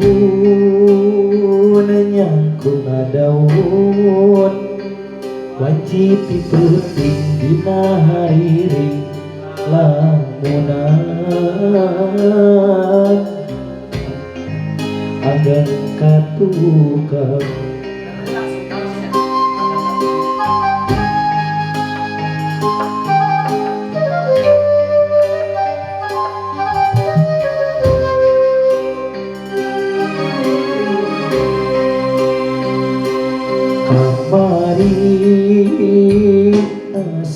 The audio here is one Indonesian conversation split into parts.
tahun nyangkung daun wajib dipeting dina hari lamunan agan katukang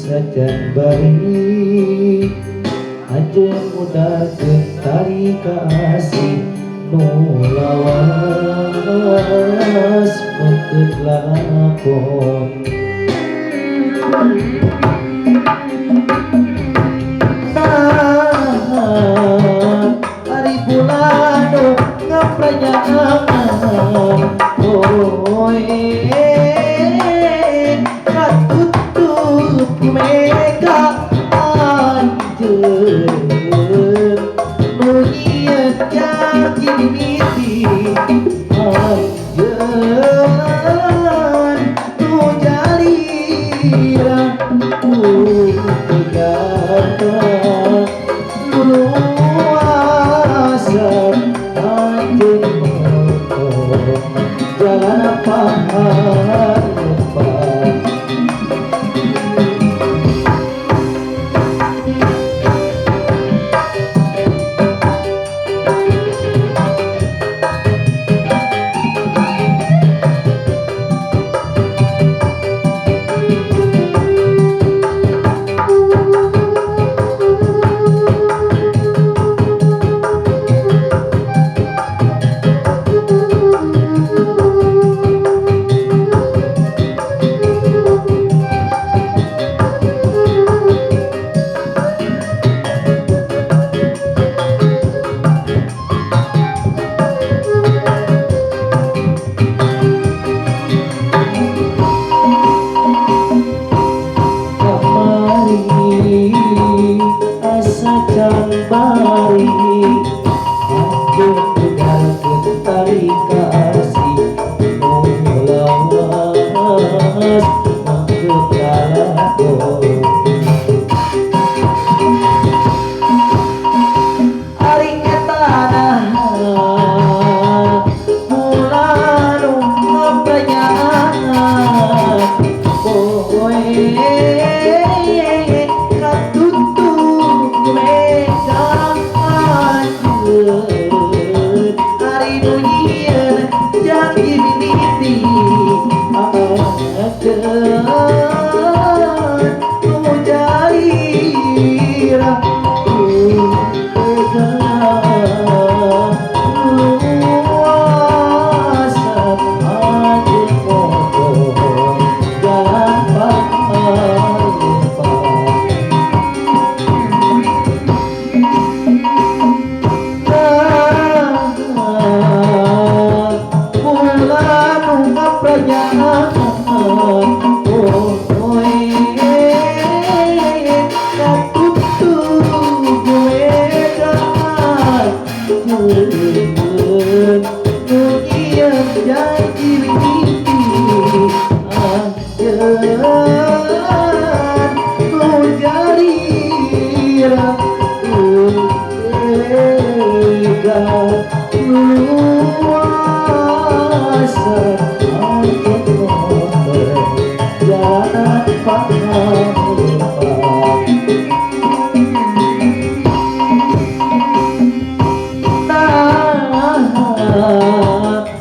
sajan bari aja mudarkeun tari kasih nu lawas meukeut lakon ari bulan ngapranyaan mega anjeun nu ieu jadi mimpi anjeun nu jalira tegata nu asap anjeun jalan apa bari aja mudarkeun tari kasih nu lawas meukeut lakon ari eta bulan nu ngapranyaan poe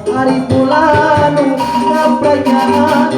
hari bulan ngapranyaan